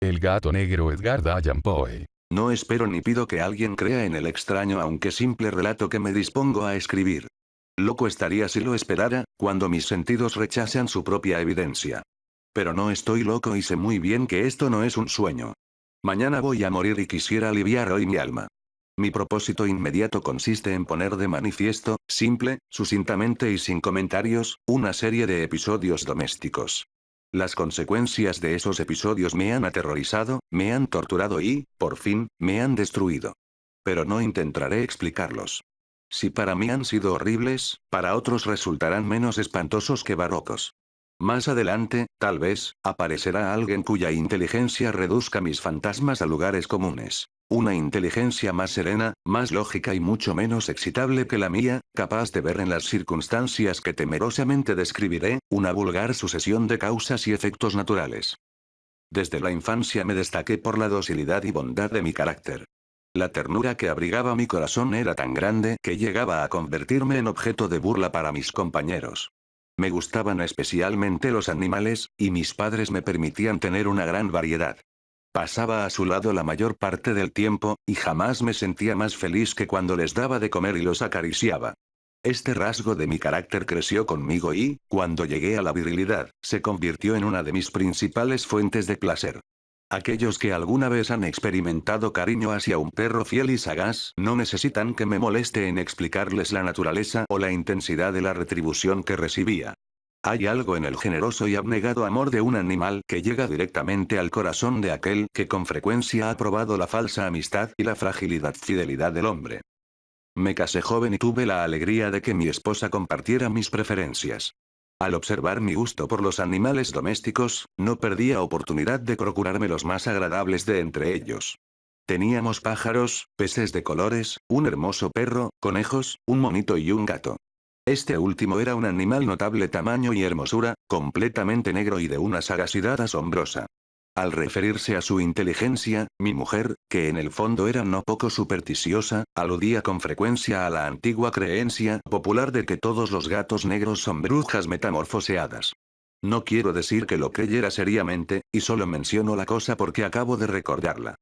El gato negro Edgar Allan Poe. No espero ni pido que alguien crea en el extraño aunque simple relato que me dispongo a escribir. Loco estaría si lo esperara, cuando mis sentidos rechazan su propia evidencia. Pero no estoy loco y sé muy bien que esto no es un sueño. Mañana voy a morir y quisiera aliviar hoy mi alma. Mi propósito inmediato consiste en poner de manifiesto, simple, sucintamente y sin comentarios, una serie de episodios domésticos. Las consecuencias de esos episodios me han aterrorizado, me han torturado y, por fin, me han destruido. Pero no intentaré explicarlos. Si para mí han sido horribles, para otros resultarán menos espantosos que barrocos. Más adelante, tal vez, aparecerá alguien cuya inteligencia reduzca mis fantasmas a lugares comunes. Una inteligencia más serena, más lógica y mucho menos excitable que la mía, capaz de ver en las circunstancias que temerosamente describiré, una vulgar sucesión de causas y efectos naturales. Desde la infancia me destaqué por la docilidad y bondad de mi carácter. La ternura que abrigaba mi corazón era tan grande que llegaba a convertirme en objeto de burla para mis compañeros. Me gustaban especialmente los animales, y mis padres me permitían tener una gran variedad. Pasaba a su lado la mayor parte del tiempo, y jamás me sentía más feliz que cuando les daba de comer y los acariciaba. Este rasgo de mi carácter creció conmigo y, cuando llegué a la virilidad, se convirtió en una de mis principales fuentes de placer. Aquellos que alguna vez han experimentado cariño hacia un perro fiel y sagaz, no necesitan que me moleste en explicarles la naturaleza o la intensidad de la retribución que recibía. Hay algo en el generoso y abnegado amor de un animal que llega directamente al corazón de aquel que con frecuencia ha probado la falsa amistad y la fragilidad fidelidad del hombre. Me casé joven y tuve la alegría de que mi esposa compartiera mis preferencias. Al observar mi gusto por los animales domésticos, no perdía oportunidad de procurarme los más agradables de entre ellos. Teníamos pájaros, peces de colores, un hermoso perro, conejos, un monito y un gato. Este último era un animal notable tamaño y hermosura, completamente negro y de una sagacidad asombrosa. Al referirse a su inteligencia, mi mujer, que en el fondo era no poco supersticiosa, aludía con frecuencia a la antigua creencia popular de que todos los gatos negros son brujas metamorfoseadas. No quiero decir que lo creyera seriamente, y solo menciono la cosa porque acabo de recordarla.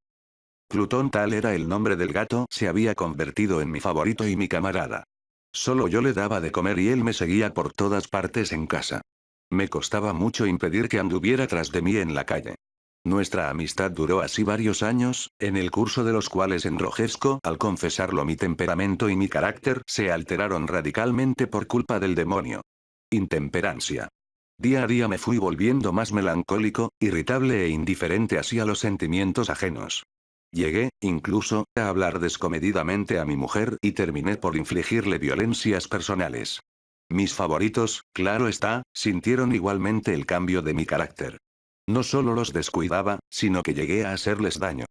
Plutón, tal era el nombre del gato, se había convertido en mi favorito y mi camarada. Solo yo le daba de comer y él me seguía por todas partes en casa. Me costaba mucho impedir que anduviera tras de mí en la calle. Nuestra amistad duró así varios años, en el curso de los cuales enrojezco al confesarlo mi temperamento y mi carácter se alteraron radicalmente por culpa del demonio. Intemperancia. Día a día me fui volviendo más melancólico, irritable e indiferente hacia los sentimientos ajenos. Llegué, incluso, a hablar descomedidamente a mi mujer y terminé por infligirle violencias personales. Mis favoritos, claro está, sintieron igualmente el cambio de mi carácter. No solo los descuidaba, sino que llegué a hacerles daño.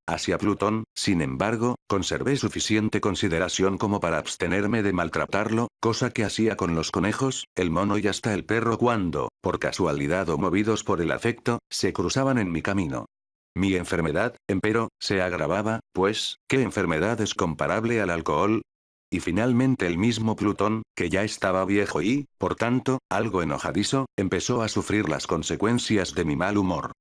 Hacia Plutón, sin embargo, conservé suficiente consideración como para abstenerme de maltratarlo, cosa que hacía con los conejos, el mono y hasta el perro cuando, por casualidad o movidos por el afecto, se cruzaban en mi camino. Mi enfermedad, empero, se agravaba, pues, ¿qué enfermedad es comparable al alcohol? Y finalmente el mismo Plutón, que ya estaba viejo y, por tanto, algo enojadizo, empezó a sufrir las consecuencias de mi mal humor.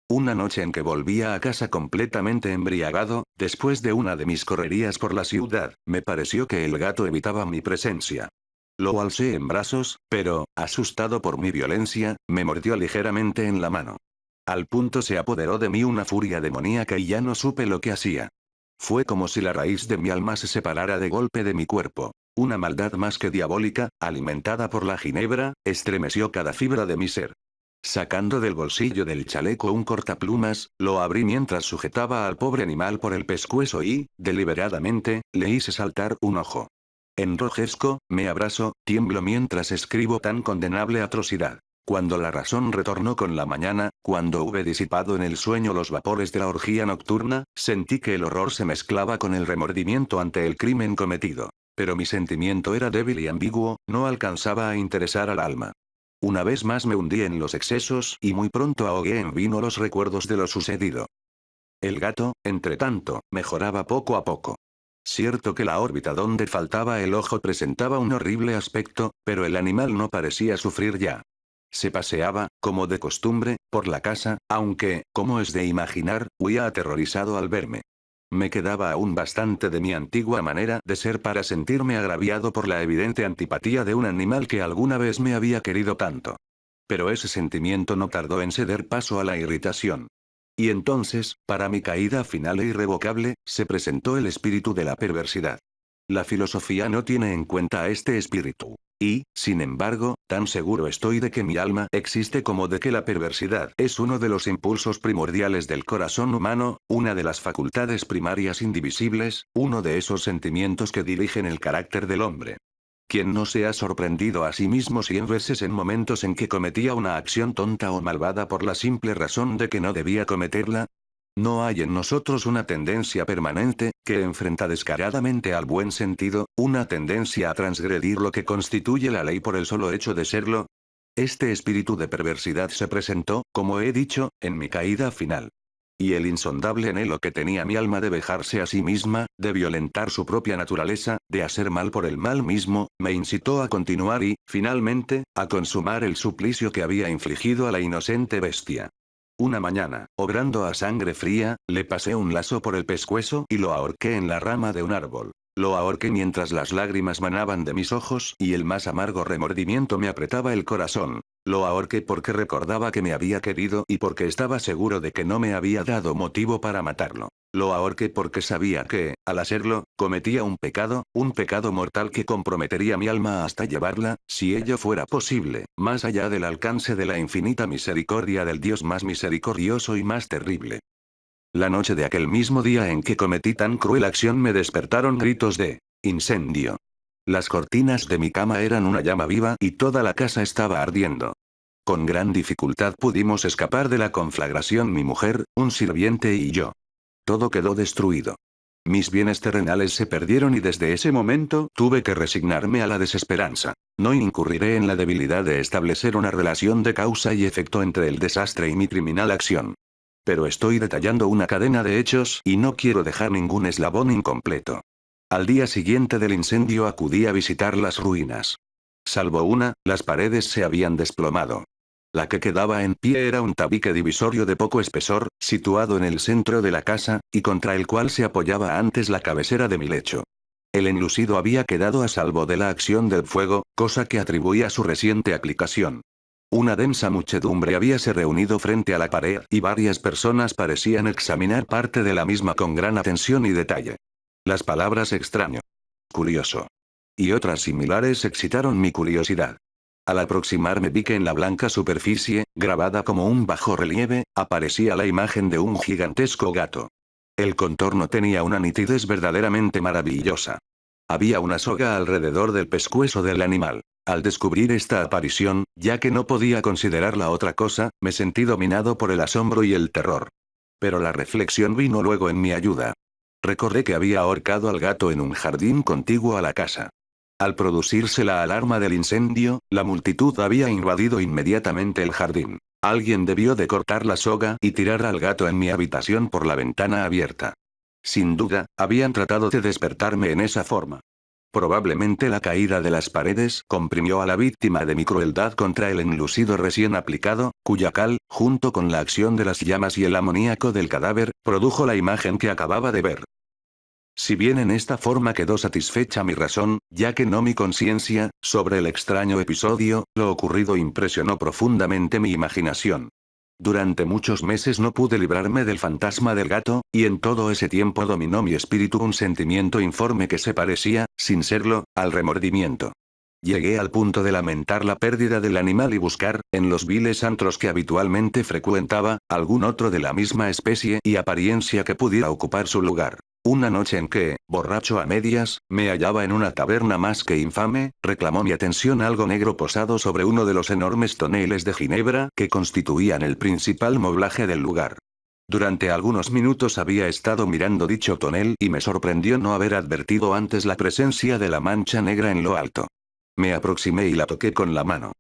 Una noche en que volvía a casa completamente embriagado, después de una de mis correrías por la ciudad, me pareció que el gato evitaba mi presencia. Lo alcé en brazos, pero, asustado por mi violencia, me mordió ligeramente en la mano. Al punto se apoderó de mí una furia demoníaca y ya no supe lo que hacía. Fue como si la raíz de mi alma se separara de golpe de mi cuerpo. Una maldad más que diabólica, alimentada por la ginebra, estremeció cada fibra de mi ser. Sacando del bolsillo del chaleco un cortaplumas, lo abrí mientras sujetaba al pobre animal por el pescuezo y, deliberadamente, le hice saltar un ojo. Enrojezco, me abrazo, tiemblo mientras escribo tan condenable atrocidad. Cuando la razón retornó con la mañana, cuando hube disipado en el sueño los vapores de la orgía nocturna, sentí que el horror se mezclaba con el remordimiento ante el crimen cometido. Pero mi sentimiento era débil y ambiguo, no alcanzaba a interesar al alma. Una vez más me hundí en los excesos y muy pronto ahogué en vino los recuerdos de lo sucedido. El gato, entretanto, mejoraba poco a poco. Cierto que la órbita donde faltaba el ojo presentaba un horrible aspecto, pero el animal no parecía sufrir ya. Se paseaba, como de costumbre, por la casa, aunque, como es de imaginar, huía aterrorizado al verme. Me quedaba aún bastante de mi antigua manera de ser para sentirme agraviado por la evidente antipatía de un animal que alguna vez me había querido tanto. Pero ese sentimiento no tardó en ceder paso a la irritación. Y entonces, para mi caída final e irrevocable, se presentó el espíritu de la perversidad. La filosofía no tiene en cuenta a este espíritu. Y, sin embargo, tan seguro estoy de que mi alma existe como de que la perversidad es uno de los impulsos primordiales del corazón humano, una de las facultades primarias indivisibles, uno de esos sentimientos que dirigen el carácter del hombre. ¿Quién no se ha sorprendido a sí mismo 100 veces en momentos en que cometía una acción tonta o malvada por la simple razón de que no debía cometerla? ¿No hay en nosotros una tendencia permanente, que enfrenta descaradamente al buen sentido, una tendencia a transgredir lo que constituye la ley por el solo hecho de serlo? Este espíritu de perversidad se presentó, como he dicho, en mi caída final. Y el insondable anhelo que tenía mi alma de vejarse a sí misma, de violentar su propia naturaleza, de hacer mal por el mal mismo, me incitó a continuar y, finalmente, a consumar el suplicio que había infligido a la inocente bestia. Una mañana, obrando a sangre fría, le pasé un lazo por el pescuezo y lo ahorqué en la rama de un árbol. Lo ahorqué mientras las lágrimas manaban de mis ojos y el más amargo remordimiento me apretaba el corazón. Lo ahorqué porque recordaba que me había querido y porque estaba seguro de que no me había dado motivo para matarlo. Lo ahorqué porque sabía que, al hacerlo, cometía un pecado mortal que comprometería mi alma hasta llevarla, si ello fuera posible, más allá del alcance de la infinita misericordia del Dios más misericordioso y más terrible. La noche de aquel mismo día en que cometí tan cruel acción me despertaron gritos de incendio. Las cortinas de mi cama eran una llama viva y toda la casa estaba ardiendo. Con gran dificultad pudimos escapar de la conflagración mi mujer, un sirviente y yo. Todo quedó destruido. Mis bienes terrenales se perdieron y desde ese momento tuve que resignarme a la desesperanza. No incurriré en la debilidad de establecer una relación de causa y efecto entre el desastre y mi criminal acción. Pero estoy detallando una cadena de hechos y no quiero dejar ningún eslabón incompleto. Al día siguiente del incendio acudí a visitar las ruinas. Salvo una, las paredes se habían desplomado. La que quedaba en pie era un tabique divisorio de poco espesor, situado en el centro de la casa, y contra el cual se apoyaba antes la cabecera de mi lecho. El enlucido había quedado a salvo de la acción del fuego, cosa que atribuía a su reciente aplicación. Una densa muchedumbre habíase reunido frente a la pared y varias personas parecían examinar parte de la misma con gran atención y detalle. Las palabras extraño, curioso y otras similares excitaron mi curiosidad. Al aproximarme vi que en la blanca superficie, grabada como un bajorrelieve, aparecía la imagen de un gigantesco gato. El contorno tenía una nitidez verdaderamente maravillosa. Había una soga alrededor del pescuezo del animal. Al descubrir esta aparición, ya que no podía considerarla otra cosa, me sentí dominado por el asombro y el terror. Pero la reflexión vino luego en mi ayuda. Recordé que había ahorcado al gato en un jardín contiguo a la casa. Al producirse la alarma del incendio, la multitud había invadido inmediatamente el jardín. Alguien debió de cortar la soga y tirar al gato en mi habitación por la ventana abierta. Sin duda, habían tratado de despertarme en esa forma. Probablemente la caída de las paredes comprimió a la víctima de mi crueldad contra el enlucido recién aplicado, cuya cal, junto con la acción de las llamas y el amoníaco del cadáver, produjo la imagen que acababa de ver. Si bien en esta forma quedó satisfecha mi razón, ya que no mi conciencia, sobre el extraño episodio, lo ocurrido impresionó profundamente mi imaginación. Durante muchos meses no pude librarme del fantasma del gato, y en todo ese tiempo dominó mi espíritu un sentimiento informe que se parecía, sin serlo, al remordimiento. Llegué al punto de lamentar la pérdida del animal y buscar, en los viles antros que habitualmente frecuentaba, algún otro de la misma especie y apariencia que pudiera ocupar su lugar. Una noche en que, borracho a medias, me hallaba en una taberna más que infame, reclamó mi atención algo negro posado sobre uno de los enormes toneles de ginebra que constituían el principal moblaje del lugar. Durante algunos minutos había estado mirando dicho tonel y me sorprendió no haber advertido antes la presencia de la mancha negra en lo alto. Me aproximé y la toqué con la mano.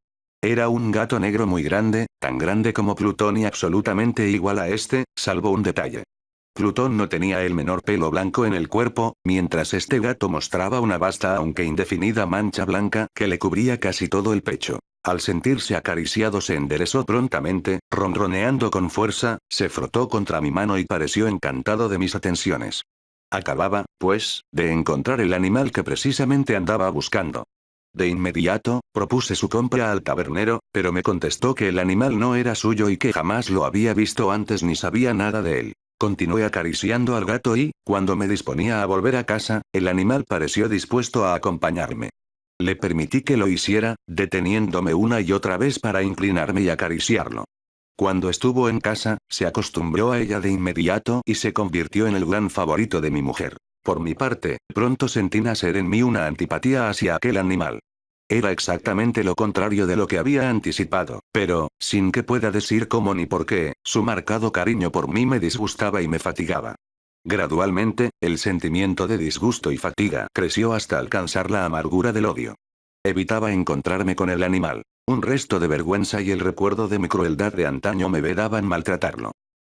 Era un gato negro muy grande, tan grande como Plutón y absolutamente igual a este, salvo un detalle. Plutón no tenía el menor pelo blanco en el cuerpo, mientras este gato mostraba una vasta aunque indefinida mancha blanca que le cubría casi todo el pecho. Al sentirse acariciado se enderezó prontamente, ronroneando con fuerza, se frotó contra mi mano y pareció encantado de mis atenciones. Acababa, pues, de encontrar el animal que precisamente andaba buscando. De inmediato, propuse su compra al tabernero, pero me contestó que el animal no era suyo y que jamás lo había visto antes ni sabía nada de él. Continué acariciando al gato y, cuando me disponía a volver a casa, el animal pareció dispuesto a acompañarme. Le permití que lo hiciera, deteniéndome una y otra vez para inclinarme y acariciarlo. Cuando estuvo en casa, se acostumbró a ella de inmediato y se convirtió en el gran favorito de mi mujer. Por mi parte, pronto sentí nacer en mí una antipatía hacia aquel animal. Era exactamente lo contrario de lo que había anticipado, pero, sin que pueda decir cómo ni por qué, su marcado cariño por mí me disgustaba y me fatigaba. Gradualmente, el sentimiento de disgusto y fatiga creció hasta alcanzar la amargura del odio. Evitaba encontrarme con el animal. Un resto de vergüenza y el recuerdo de mi crueldad de antaño me vedaban maltratarlo.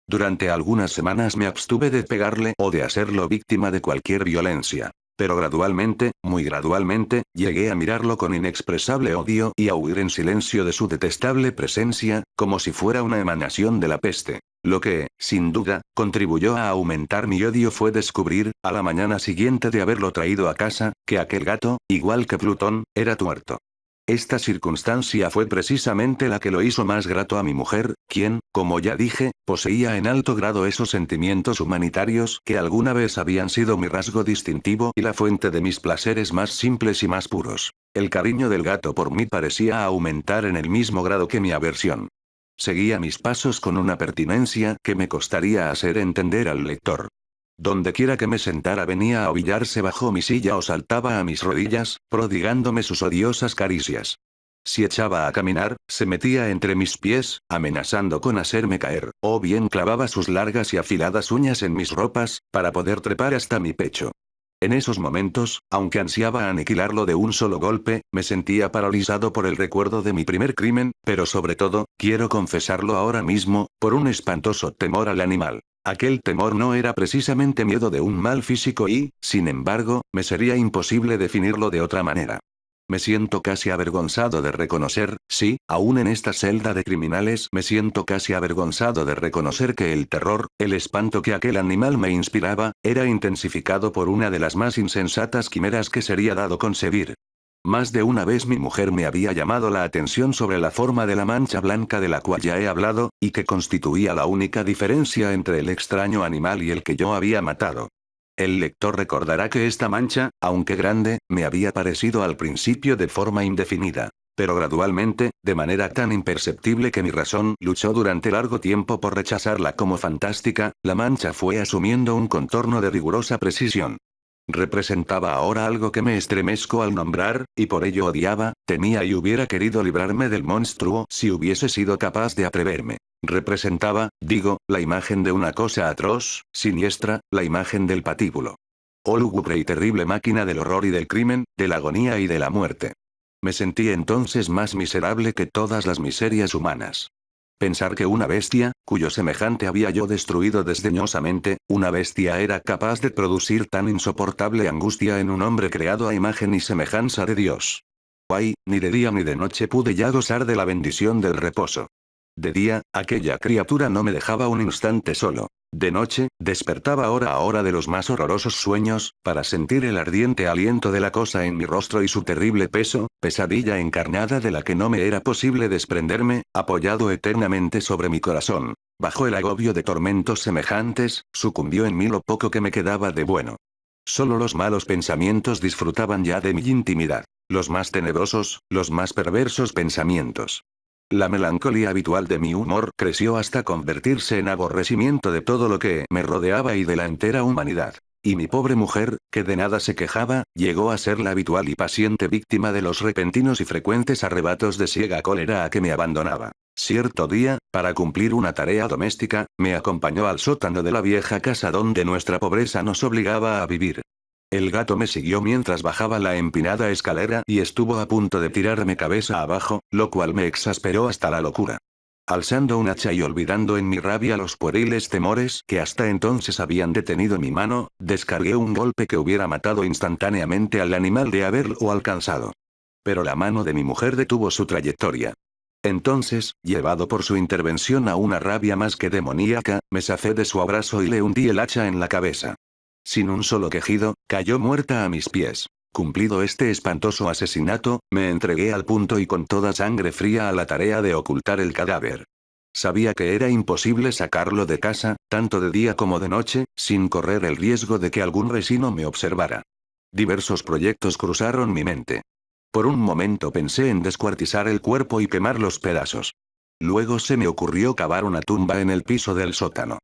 Durante algunas semanas me abstuve de pegarle o de hacerlo víctima de cualquier violencia. Pero gradualmente, muy gradualmente, llegué a mirarlo con inexpresable odio y a huir en silencio de su detestable presencia, como si fuera una emanación de la peste. Lo que, sin duda, contribuyó a aumentar mi odio fue descubrir, a la mañana siguiente de haberlo traído a casa, que aquel gato, igual que Plutón, era tuerto. Esta circunstancia fue precisamente la que lo hizo más grato a mi mujer, quien, como ya dije, poseía en alto grado esos sentimientos humanitarios que alguna vez habían sido mi rasgo distintivo y la fuente de mis placeres más simples y más puros. El cariño del gato por mí parecía aumentar en el mismo grado que mi aversión. Seguía mis pasos con una pertinencia que me costaría hacer entender al lector. Dondequiera que me sentara venía a ovillarse bajo mi silla o saltaba a mis rodillas, prodigándome sus odiosas caricias. Si echaba a caminar, se metía entre mis pies, amenazando con hacerme caer, o bien clavaba sus largas y afiladas uñas en mis ropas, para poder trepar hasta mi pecho. En esos momentos, aunque ansiaba aniquilarlo de un solo golpe, me sentía paralizado por el recuerdo de mi primer crimen, pero sobre todo, quiero confesarlo ahora mismo, por un espantoso temor al animal. Aquel temor no era precisamente miedo de un mal físico y, sin embargo, me sería imposible definirlo de otra manera. Me siento casi avergonzado de reconocer, sí, aún en esta celda de criminales me siento casi avergonzado de reconocer que el terror, el espanto que aquel animal me inspiraba, era intensificado por una de las más insensatas quimeras que sería dado concebir. Más de una vez mi mujer me había llamado la atención sobre la forma de la mancha blanca de la cual ya he hablado, y que constituía la única diferencia entre el extraño animal y el que yo había matado. El lector recordará que esta mancha, aunque grande, me había parecido al principio de forma indefinida. Pero gradualmente, de manera tan imperceptible que mi razón luchó durante largo tiempo por rechazarla como fantástica, la mancha fue asumiendo un contorno de rigurosa precisión. Representaba ahora algo que me estremezco al nombrar, y por ello odiaba, temía y hubiera querido librarme del monstruo si hubiese sido capaz de atreverme. Representaba, digo, la imagen de una cosa atroz, siniestra, la imagen del patíbulo. Oh lúgubre y terrible máquina del horror y del crimen, de la agonía y de la muerte. Me sentí entonces más miserable que todas las miserias humanas. Pensar que una bestia, cuyo semejante había yo destruido desdeñosamente, una bestia era capaz de producir tan insoportable angustia en un hombre creado a imagen y semejanza de Dios. Ay, ni de día ni de noche pude ya gozar de la bendición del reposo. De día, aquella criatura no me dejaba un instante solo. De noche, despertaba hora a hora de los más horrorosos sueños, para sentir el ardiente aliento de la cosa en mi rostro y su terrible peso, pesadilla encarnada de la que no me era posible desprenderme, apoyado eternamente sobre mi corazón. Bajo el agobio de tormentos semejantes, sucumbió en mí lo poco que me quedaba de bueno. Solo los malos pensamientos disfrutaban ya de mi intimidad. Los más tenebrosos, los más perversos pensamientos. La melancolía habitual de mi humor creció hasta convertirse en aborrecimiento de todo lo que me rodeaba y de la entera humanidad. Y mi pobre mujer, que de nada se quejaba, llegó a ser la habitual y paciente víctima de los repentinos y frecuentes arrebatos de ciega cólera a que me abandonaba. Cierto día, para cumplir una tarea doméstica, me acompañó al sótano de la vieja casa donde nuestra pobreza nos obligaba a vivir. El gato me siguió mientras bajaba la empinada escalera y estuvo a punto de tirarme cabeza abajo, lo cual me exasperó hasta la locura. Alzando un hacha y olvidando en mi rabia los pueriles temores que hasta entonces habían detenido mi mano, descargué un golpe que hubiera matado instantáneamente al animal de haberlo alcanzado. Pero la mano de mi mujer detuvo su trayectoria. Entonces, llevado por su intervención a una rabia más que demoníaca, me zafé de su abrazo y le hundí el hacha en la cabeza. Sin un solo quejido, cayó muerta a mis pies. Cumplido este espantoso asesinato, me entregué al punto y con toda sangre fría a la tarea de ocultar el cadáver. Sabía que era imposible sacarlo de casa, tanto de día como de noche, sin correr el riesgo de que algún vecino me observara. Diversos proyectos cruzaron mi mente. Por un momento pensé en descuartizar el cuerpo y quemar los pedazos. Luego se me ocurrió cavar una tumba en el piso del sótano.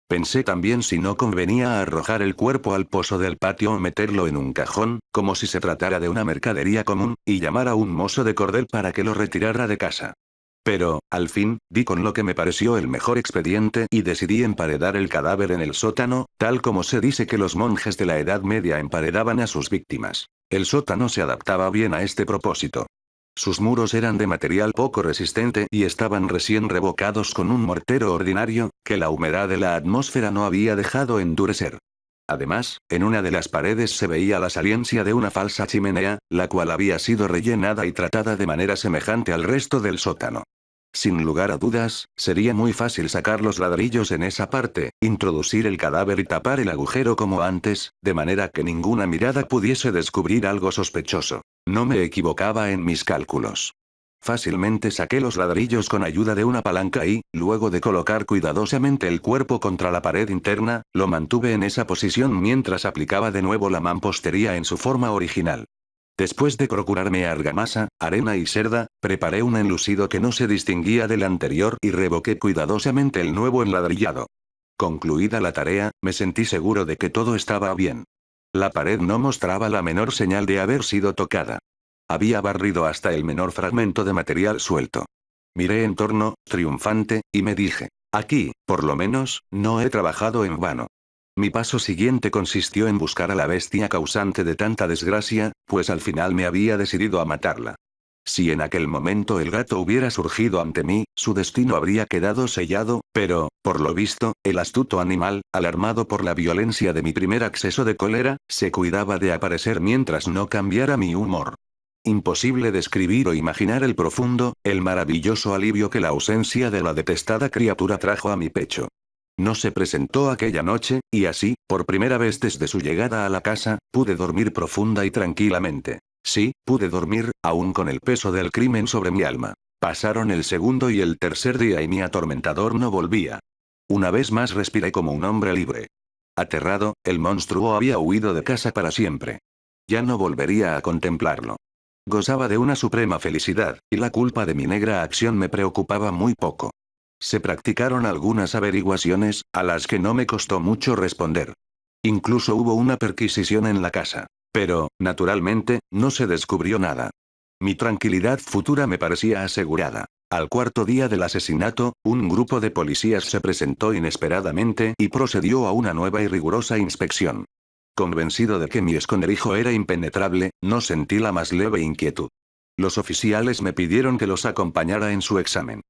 Pensé también si no convenía arrojar el cuerpo al pozo del patio o meterlo en un cajón, como si se tratara de una mercadería común, y llamar a un mozo de cordel para que lo retirara de casa. Pero, al fin, di con lo que me pareció el mejor expediente y decidí emparedar el cadáver en el sótano, tal como se dice que los monjes de la Edad Media emparedaban a sus víctimas. El sótano se adaptaba bien a este propósito. Sus muros eran de material poco resistente y estaban recién revocados con un mortero ordinario, que la humedad de la atmósfera no había dejado endurecer. Además, en una de las paredes se veía la saliencia de una falsa chimenea, la cual había sido rellenada y tratada de manera semejante al resto del sótano. Sin lugar a dudas, sería muy fácil sacar los ladrillos en esa parte, introducir el cadáver y tapar el agujero como antes, de manera que ninguna mirada pudiese descubrir algo sospechoso. No me equivocaba en mis cálculos. Fácilmente saqué los ladrillos con ayuda de una palanca y, luego de colocar cuidadosamente el cuerpo contra la pared interna, lo mantuve en esa posición mientras aplicaba de nuevo la mampostería en su forma original. Después de procurarme argamasa, arena y cerda, preparé un enlucido que no se distinguía del anterior y revoqué cuidadosamente el nuevo enladrillado. Concluida la tarea, me sentí seguro de que todo estaba bien. La pared no mostraba la menor señal de haber sido tocada. Había barrido hasta el menor fragmento de material suelto. Miré en torno, triunfante, y me dije, aquí, por lo menos, no he trabajado en vano. Mi paso siguiente consistió en buscar a la bestia causante de tanta desgracia, pues al final me había decidido a matarla. Si en aquel momento el gato hubiera surgido ante mí, su destino habría quedado sellado, pero, por lo visto, el astuto animal, alarmado por la violencia de mi primer acceso de cólera, se cuidaba de aparecer mientras no cambiara mi humor. Imposible describir o imaginar el profundo, el maravilloso alivio que la ausencia de la detestada criatura trajo a mi pecho. No se presentó aquella noche, y así, por primera vez desde su llegada a la casa, pude dormir profunda y tranquilamente. Sí, pude dormir, aún con el peso del crimen sobre mi alma. Pasaron el segundo y el tercer día y mi atormentador no volvía. Una vez más respiré como un hombre libre. Aterrado, el monstruo había huido de casa para siempre. Ya no volvería a contemplarlo. Gozaba de una suprema felicidad, y la culpa de mi negra acción me preocupaba muy poco. Se practicaron algunas averiguaciones, a las que no me costó mucho responder. Incluso hubo una perquisición en la casa. Pero, naturalmente, no se descubrió nada. Mi tranquilidad futura me parecía asegurada. Al cuarto día del asesinato, un grupo de policías se presentó inesperadamente y procedió a una nueva y rigurosa inspección. Convencido de que mi esconderijo era impenetrable, no sentí la más leve inquietud. Los oficiales me pidieron que los acompañara en su examen.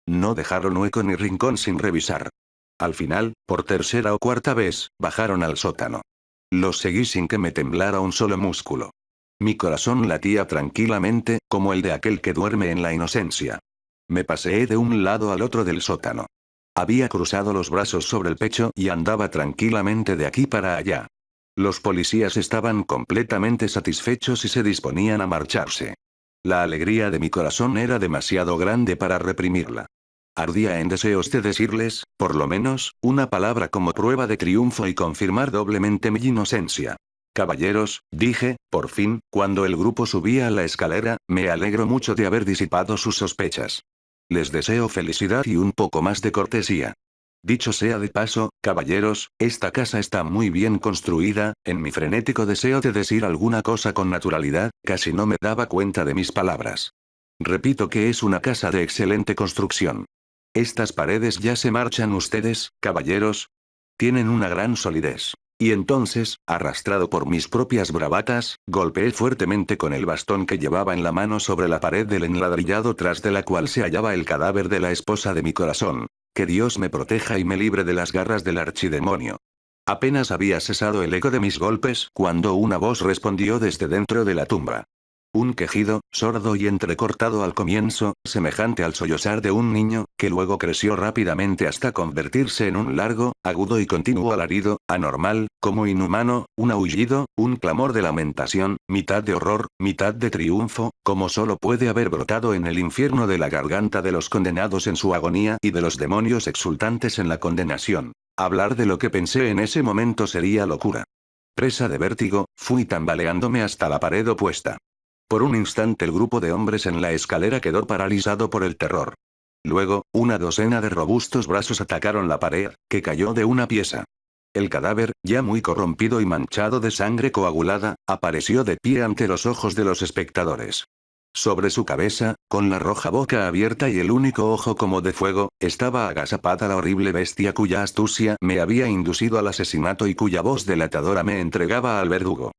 No dejaron hueco ni rincón sin revisar. Al final, por tercera o cuarta vez, bajaron al sótano. Los seguí sin que me temblara un solo músculo. Mi corazón latía tranquilamente, como el de aquel que duerme en la inocencia. Me paseé de un lado al otro del sótano. Había cruzado los brazos sobre el pecho y andaba tranquilamente de aquí para allá. Los policías estaban completamente satisfechos y se disponían a marcharse. La alegría de mi corazón era demasiado grande para reprimirla. Ardía en deseos de decirles, por lo menos, una palabra como prueba de triunfo y confirmar doblemente mi inocencia. Caballeros, dije, por fin, cuando el grupo subía a la escalera, me alegro mucho de haber disipado sus sospechas. Les deseo felicidad y un poco más de cortesía. Dicho sea de paso, caballeros, esta casa está muy bien construida. En mi frenético deseo de decir alguna cosa con naturalidad, casi no me daba cuenta de mis palabras. Repito que es una casa de excelente construcción. Estas paredes ya se marchan ustedes, caballeros. Tienen una gran solidez. Y entonces, arrastrado por mis propias bravatas, golpeé fuertemente con el bastón que llevaba en la mano sobre la pared del enladrillado tras de la cual se hallaba el cadáver de la esposa de mi corazón. Que Dios me proteja y me libre de las garras del archidemonio. Apenas había cesado el eco de mis golpes cuando una voz respondió desde dentro de la tumba. Un quejido, sordo y entrecortado al comienzo, semejante al sollozar de un niño, que luego creció rápidamente hasta convertirse en un largo, agudo y continuo alarido, anormal, como inhumano, un aullido, un clamor de lamentación, mitad de horror, mitad de triunfo, como solo puede haber brotado en el infierno de la garganta de los condenados en su agonía y de los demonios exultantes en la condenación. Hablar de lo que pensé en ese momento sería locura. Presa de vértigo, fui tambaleándome hasta la pared opuesta. Por un instante el grupo de hombres en la escalera quedó paralizado por el terror. Luego, una docena de robustos brazos atacaron la pared, que cayó de una pieza. El cadáver, ya muy corrompido y manchado de sangre coagulada, apareció de pie ante los ojos de los espectadores. Sobre su cabeza, con la roja boca abierta y el único ojo como de fuego, estaba agazapada la horrible bestia cuya astucia me había inducido al asesinato y cuya voz delatadora me entregaba al verdugo.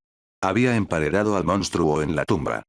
Había emparedado al monstruo en la tumba.